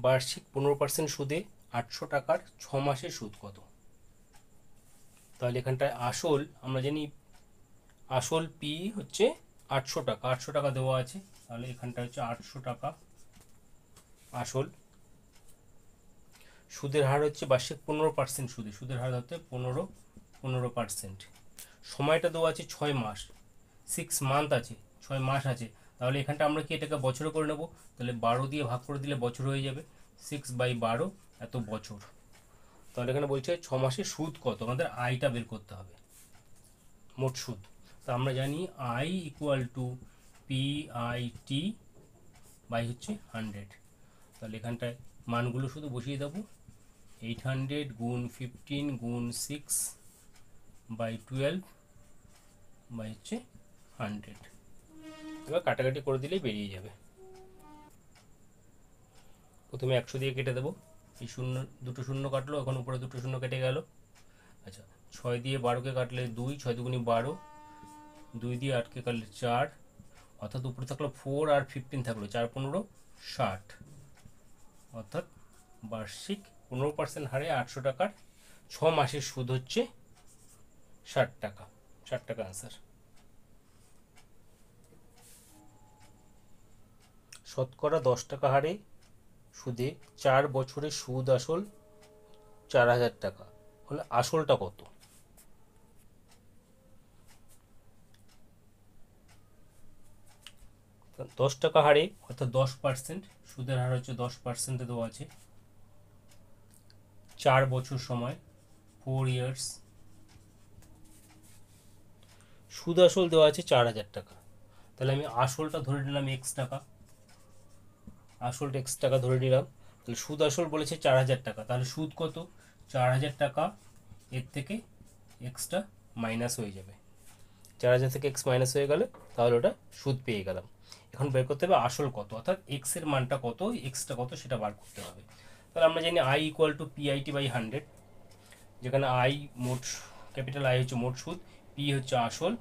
বার্ষিক 15% সুদে 800 টাকার 6 মাসের সুদ কত? তাহলে এখানটায় আসল আমরা জানি আসল পি হচ্ছে 800 টাকা, 800 টাকা দেওয়া আছে, তাহলে এখানটা হচ্ছে 800 টাকা আসল। সুদের হার হচ্ছে বার্ষিক 15% সুদে, সুদের হার হচ্ছে 15%। সময়টা দেওয়া আছে 6 মাস, 6 মান্থ আছে, 6 মাস আছে। তাহলে এখানটা আমরা কি এটাকে বছরে করে নেব, তাহলে 12 দিয়ে ভাগ করে দিলে বছর হয়ে যাবে, 6/12 এত বছর। তাহলে এখানে বলছে 6 মাসে সুদ কত, আমাদের আয়টা বের করতে হবে, মোট সুদ। তো আমরা জানি I equal to PIT by হচ্ছে 100। তাহলে এখানটায় মানগুলো শুধু বসিয়ে দেবো, 800 গুণ 15 গুণ 6/12 বাই হচ্ছে 100। এবার কাটাকাটি করে দিলেই বেরিয়ে যাবে। প্রথমে 100 দিয়ে কেটে দেবো, এই শূন্য দুটো শূন্য কাটলো, এখন উপরে দুটো শূন্য কেটে গেল। আচ্ছা, 6 দিয়ে 12কে কাটলে 2, 6 দুগুণি 12, 2 দিয়ে 8কে কাটলে 4, অর্থাৎ উপরে থাকলো 4 আর 15 থাকলো, 4 15 60। অর্থাৎ বার্ষিক 15% হারে 800 টাকার 6 মাসের সুদ হচ্ছে 60 টাকা। 60 টাকা আনসার। শতকরা 10 টাকা হারে সুদে 4 বছরের সুদ আসল 4000 টাকা হলে আসলটা কত? দশ টাকা হারে অর্থাৎ 10%, সুদের হার হচ্ছে 10% দেওয়া আছে, 4 বছর সময় 4 ইয়ার্স, সুদ আসল দেওয়া আছে 4000 টাকা। তাহলে আমি আসলটা ধরে নিলাম x টাকা, আসলটা x টাকা ধরে নিলাম। তাহলে সুদ আসল বলেছে 4000 টাকা, তাহলে সুদ কত? 4000 টাকা, এর থেকে এক্সটা মাইনাস হয়ে যাবে, 4000 থেকে এক্স মাইনাস হয়ে গেলে তাহলে ওটা সুদ পেয়ে গেলাম। এখন বের করতে হবে আসল কত, অর্থাৎ এক্স এর মানটা কত, এক্সটা কত সেটা বার করতে হবে। তাহলে আমরা জানি I equal to PIT by 100, যেখানে আই মোট ক্যাপিটাল আই হচ্ছে মোট সুদ, পি হচ্ছে আসল,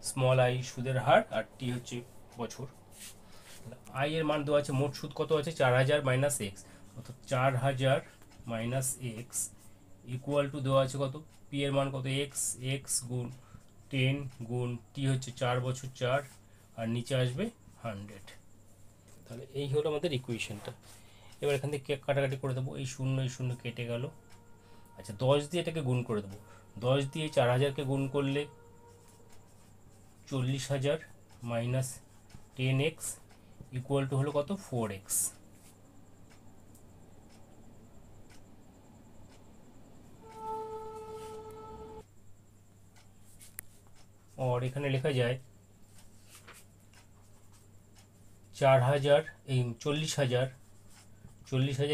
স্মল আই সুদের হার, আর টি হচ্ছে বছর। আই এর মান দেওয়া আছে, মোট সুদ কত আছে 4000 মাইনাস এক্স, অর্থাৎ 4000 মাইনাস এক্স ইকুয়াল টু দেওয়া আছে কত, পি এর মান কত এক্স, এক্স গুণ 10 গুণ টি হচ্ছে 4 বছর 4, আর নিচে আসবে 100। তাহলে এই হলো আমাদের ইকুয়েশনটা। এবার এখান থেকে কাটাকাটি করে দেবো, এই শূন্য কেটে গেল। আচ্ছা, 10 দিয়ে এটাকে গুণ করে দেবো, 10 দিয়ে 4000কে গুণ করলে 40000 মাইনাস 10x ইকুয়াল টু হলো কত, 4x। और এখানে লেখা যায় 4000 এই 40000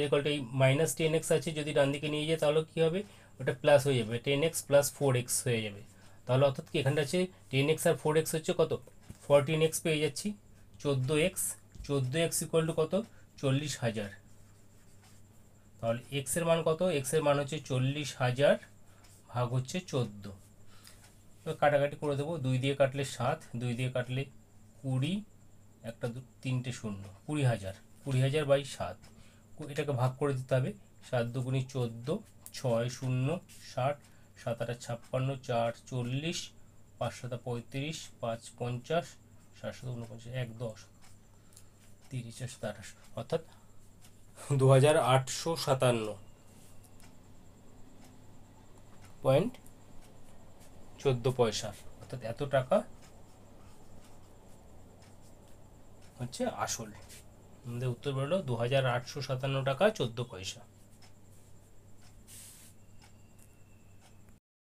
ইকুয়াল টু এই মাইনাস 10x আছে, যদি ডান দিকে নিয়ে যায় তাহলে কি হবে, ওটা প্লাস হয়ে যাবে, 10x প্লাস 4x হয়ে যাবে। তাহলে অর্থাৎ কি এখানটা আছে 10x আর 4x হচ্ছে কত, 14x পেয়ে যাচ্ছি, 14x, 14x ইকুয়াল টু কত, 40000। তাহলে x এর মান কত, x এর মান হচ্ছে 40000 ভাগ হচ্ছে 14। কাটাকাটি করে দেবো, 2 দিয়ে কাটলে 7, 2 দিয়ে কাটলে 20, একটা 3টে শূন্য, 20000, 20000 বাই 7, এটাকে ভাগ করে দিতে হবে, 7 দুগুণি 14, 6 0 60, 7 8 56, 4 40, 5 7 35, 5 50, 7 7 49, 1 10, 30 4 7 28, অর্থাৎ 2857.14 অর্থাৎ এত টাকা হচ্ছে আসল। আমাদের উত্তর বেরোলো 2857 টাকা 14 পয়সা।